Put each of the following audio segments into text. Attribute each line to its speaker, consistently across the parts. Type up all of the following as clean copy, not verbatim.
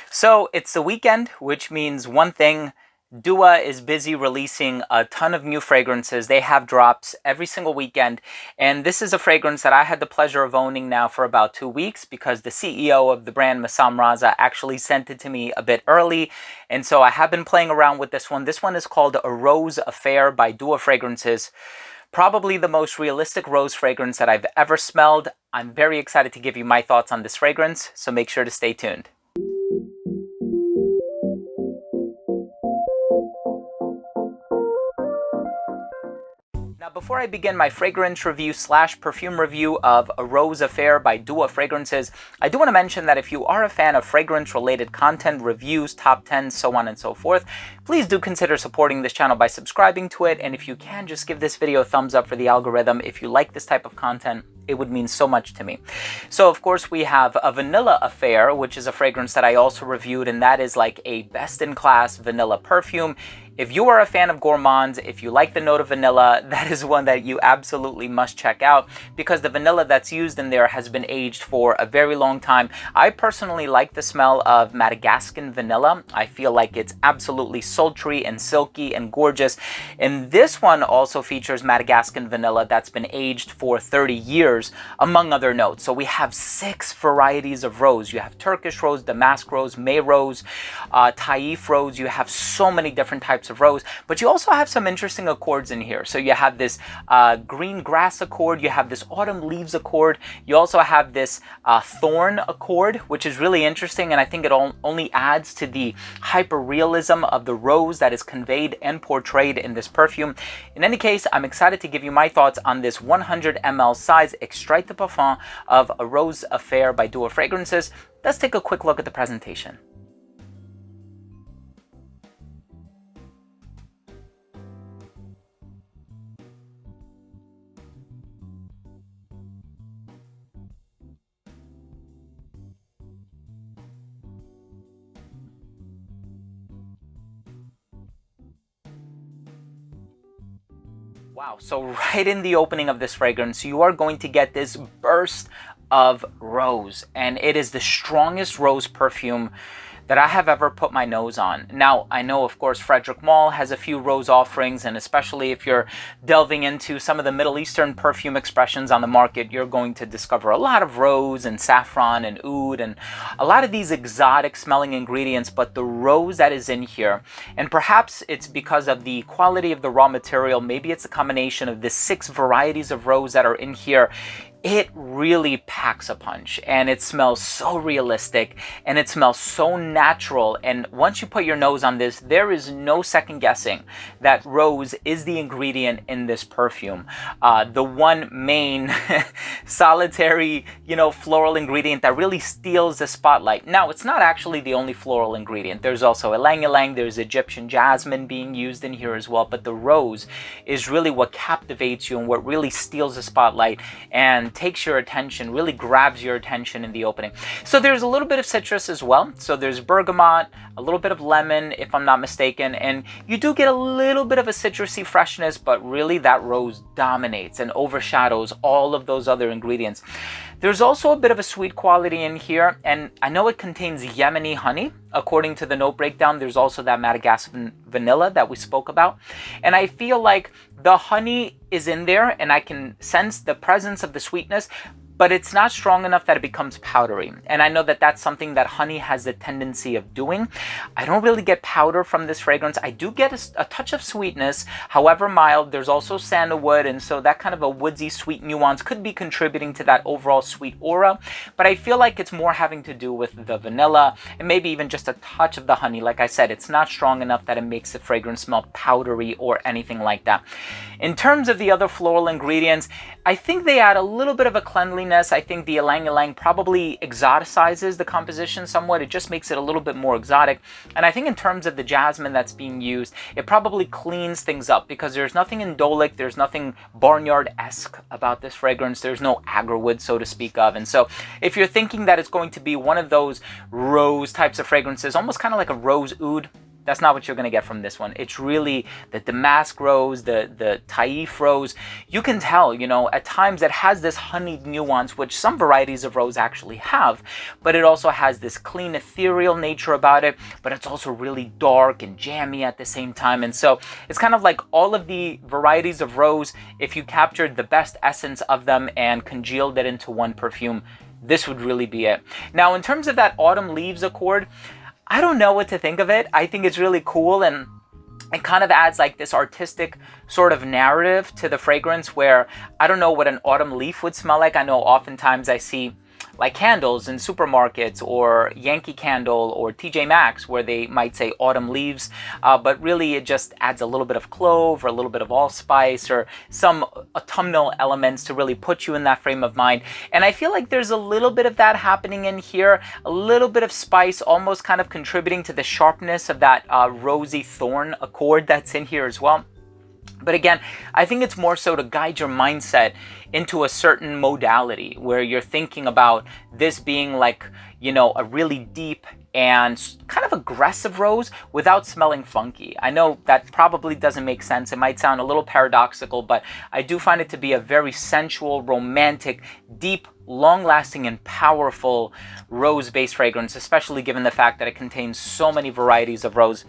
Speaker 1: So it's the weekend, which means one thing. Dua is busy releasing a ton of new fragrances. They have drops every single weekend. And this is a fragrance that I had the pleasure of owning now for about 2 weeks because the CEO of the brand, Massam Raza, actually sent it to me a bit early. And so I have been playing around with this one. This one is called A Rose Affair by Dua Fragrances. Probably the most realistic rose fragrance that I've ever smelled. I'm very excited to give you my thoughts on this fragrance, so make sure to stay tuned. Now, before I begin my fragrance review / perfume review of A Rose Affair by Dua Fragrances, I do want to mention that if you are a fan of fragrance-related content, reviews, top 10, so on and so forth, please do consider supporting this channel by subscribing to it, and if you can, just give this video a thumbs up for the algorithm. If you like this type of content, it would mean so much to me. So, of course, we have a Vanilla Affair, which is a fragrance that I also reviewed, and that is like a best-in-class vanilla perfume. If you are a fan of gourmands, if you like the note of vanilla, that is one that you absolutely must check out because the vanilla that's used in there has been aged for a very long time. I personally like the smell of Madagascan vanilla. I feel like it's absolutely sultry and silky and gorgeous. And this one also features Madagascan vanilla that's been aged for 30 years, among other notes. So we have 6 varieties of rose. You have Turkish rose, Damask rose, May rose, Taif rose. You have so many different types of rose, but you also have some interesting accords in here. So you have this green grass accord, you have this autumn leaves accord, you also have this thorn accord, which is really interesting, and I think it only adds to the hyper-realism of the rose that is conveyed and portrayed in this perfume. In any case, I'm excited to give you my thoughts on this 100 ml size extrait de parfum of A Rose Affair by Dua Fragrances. Let's take a quick look at the presentation. Wow, so right in the opening of this fragrance, you are going to get this burst of rose, and it is the strongest rose perfume that I have ever put my nose on. Now, I know, of course, Frederic Malle has a few rose offerings, and especially if you're delving into some of the Middle Eastern perfume expressions on the market, you're going to discover a lot of rose and saffron and oud and a lot of these exotic smelling ingredients, but the rose that is in here, and perhaps it's because of the quality of the raw material, maybe it's a combination of the 6 varieties of rose that are in here, it really packs a punch, and it smells so realistic and it smells so natural. And once you put your nose on this, there is no second guessing that rose is the ingredient in this perfume. The one main solitary, floral ingredient that really steals the spotlight. Now, it's not actually the only floral ingredient. There's also ylang ylang, there's Egyptian jasmine being used in here as well, but the rose is really what captivates you and what really steals the spotlight and takes your attention, really grabs your attention in the opening. So there's a little bit of citrus as well. So there's bergamot, a little bit of lemon, if I'm not mistaken, and you do get a little bit of a citrusy freshness, but really that rose dominates and overshadows all of those other ingredients. There's also a bit of a sweet quality in here, and I know it contains Yemeni honey. According to the note breakdown, there's also that Madagascan vanilla that we spoke about. And I feel like the honey is in there, and I can sense the presence of the sweetness, but it's not strong enough that it becomes powdery. And I know that that's something that honey has the tendency of doing. I don't really get powder from this fragrance. I do get a touch of sweetness, however mild. There's also sandalwood, and so that kind of a woodsy sweet nuance could be contributing to that overall sweet aura. But I feel like it's more having to do with the vanilla and maybe even just a touch of the honey. Like I said, it's not strong enough that it makes the fragrance smell powdery or anything like that. In terms of the other floral ingredients, I think they add a little bit of a cleanliness. I think the ylang ylang probably exoticizes the composition somewhat. It just makes it a little bit more exotic. And I think in terms of the jasmine that's being used, it probably cleans things up because there's nothing indolic, there's nothing barnyard-esque about this fragrance. There's no agarwood, so to speak of. And so if you're thinking that it's going to be one of those rose types of fragrances, almost kind of like a rose oud, That's not what you're going to get from this one. It's really the damask rose, the taif rose. You can tell, you know, at times it has this honeyed nuance, which some varieties of rose actually have, but it also has this clean ethereal nature about it, but it's also really dark and jammy at the same time. And so it's kind of like all of the varieties of rose, if you captured the best essence of them and congealed it into one perfume, this would really be it. Now, in terms of that autumn leaves accord, I don't know what to think of it. I think it's really cool, and it kind of adds like this artistic sort of narrative to the fragrance where I don't know what an autumn leaf would smell like. I know oftentimes I see like candles in supermarkets or Yankee Candle or TJ Maxx where they might say autumn leaves, but really it just adds a little bit of clove or a little bit of allspice or some autumnal elements to really put you in that frame of mind. And I feel like there's a little bit of that happening in here, a little bit of spice almost kind of contributing to the sharpness of that rosy thorn accord that's in here as well. But again, I think it's more so to guide your mindset into a certain modality where you're thinking about this being like, you know, a really deep and kind of aggressive rose without smelling funky. I know that probably doesn't make sense. It might sound a little paradoxical, but I do find it to be a very sensual, romantic, deep, long-lasting and powerful rose-based fragrance, especially given the fact that it contains so many varieties of rose.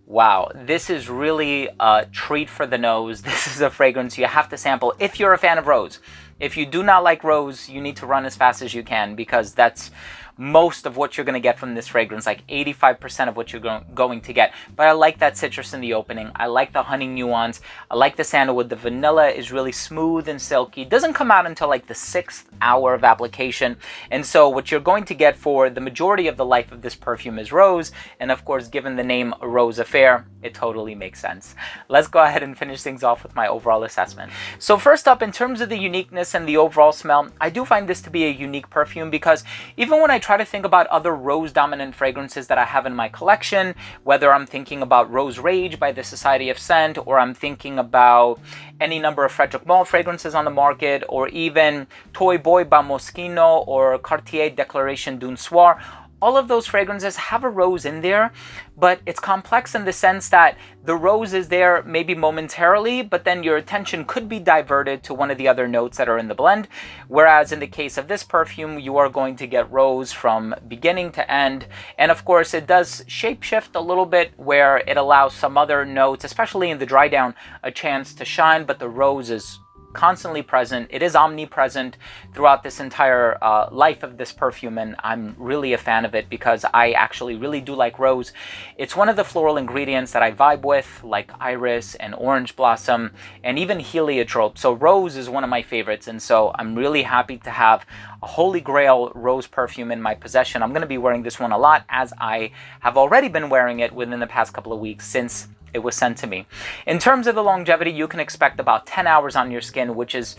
Speaker 1: Wow, this is really a treat for the nose. This is a fragrance you have to sample if you're a fan of rose. If you do not like rose, you need to run as fast as you can, because that's most of what you're going to get from this fragrance, like 85% of what you're going to get. But I like that citrus in the opening. I like the honey nuance. I like the sandalwood. The vanilla is really smooth and silky. It doesn't come out until like the 6th hour of application. And so what you're going to get for the majority of the life of this perfume is rose. And of course, given the name Rose Affair, it totally makes sense. Let's go ahead and finish things off with my overall assessment. So first up, in terms of the uniqueness and the overall smell, I do find this to be a unique perfume, because even when I try to think about other rose dominant fragrances that I have in my collection, whether I'm thinking about Rose Rage by the Society of Scent, or I'm thinking about any number of Frederic Malle fragrances on the market, or even Toy Boy by Moschino or Cartier Declaration d'un Soir, all of those fragrances have a rose in there, but it's complex in the sense that the rose is there maybe momentarily, but then your attention could be diverted to one of the other notes that are in the blend. Whereas in the case of this perfume, you are going to get rose from beginning to end. And of course, it does shapeshift a little bit where it allows some other notes, especially in the dry down, a chance to shine, but the rose is constantly present. It is omnipresent throughout this entire life of this perfume, and I'm really a fan of it because I actually really do like rose. It's one of the floral ingredients that I vibe with, like iris and orange blossom and even heliotrope. So rose is one of my favorites, and so I'm really happy to have a Holy Grail rose perfume in my possession. I'm going to be wearing this one a lot, as I have already been wearing it within the past couple of weeks since it was sent to me. In terms of the longevity, you can expect about 10 hours on your skin, which is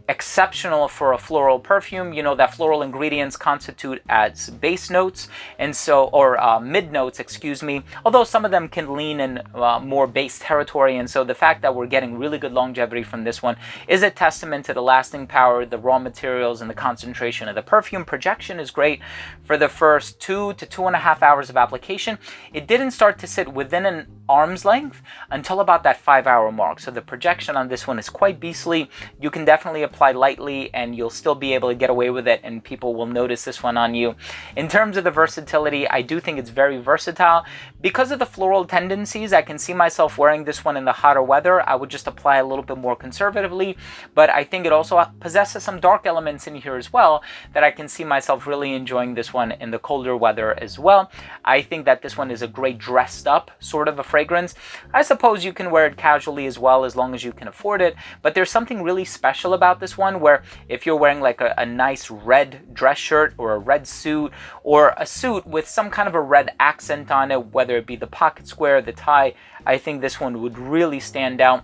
Speaker 1: exceptional for a floral perfume. You know that floral ingredients constitute as base notes, and so, or mid notes, excuse me, although some of them can lean in more base territory. And so the fact that we're getting really good longevity from this one is a testament to the lasting power, the raw materials, and the concentration of the perfume. Projection is great for the first 2 to 2.5 hours of application. It didn't start to sit within an arm's length until about that 5-hour mark. So the projection on this one is quite beastly. You can definitely apply lightly and you'll still be able to get away with it, and people will notice this one on you. In terms of the versatility, I do think it's very versatile. Because of the floral tendencies, I can see myself wearing this one in the hotter weather. I would just apply a little bit more conservatively, but I think it also possesses some dark elements in here as well that I can see myself really enjoying this one in the colder weather as well. I think that this one is a great dressed up sort of a fragrance. I suppose you can wear it casually as well, as long as you can afford it, but there's something really special about this one where if you're wearing like a nice red dress shirt or a red suit, or a suit with some kind of a red accent on it, whether it be the pocket square, the tie, I think this one would really stand out.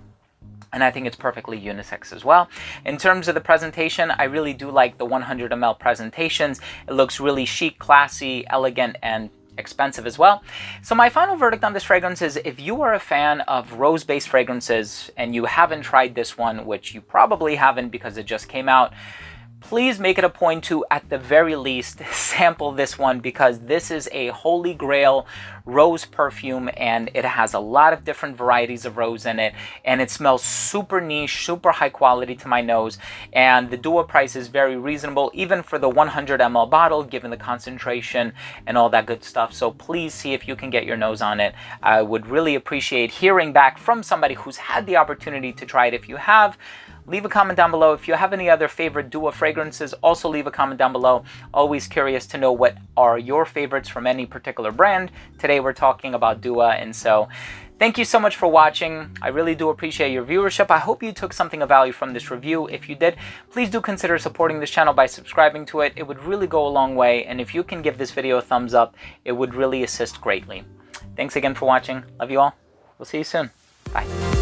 Speaker 1: And I think it's perfectly unisex as well. In terms of the presentation, I really do like the 100 ml presentations. It looks really chic, classy, elegant, and expensive as well. So my final verdict on this fragrance is, if you are a fan of rose-based fragrances and you haven't tried this one, which you probably haven't because it just came out, please make it a point to, at the very least, sample this one, because this is a holy grail rose perfume, and it has a lot of different varieties of rose in it, and it smells super niche, super high quality to my nose, and the duo price is very reasonable, even for the 100 ml bottle, given the concentration and all that good stuff. So please see if you can get your nose on it. I would really appreciate hearing back from somebody who's had the opportunity to try it. If you have, leave a comment down below. If you have any other favorite duo fragrances, also leave a comment down below. Always curious to know what are your favorites from any particular brand. Today we're talking about duo, and so thank you so much for watching. I really do appreciate your viewership. I hope you took something of value from this review. If you did, please do consider supporting this channel by subscribing to it. It would really go a long way, and if you can give this video a thumbs up, it would really assist greatly. Thanks again for watching. Love you all. We'll see you soon. Bye.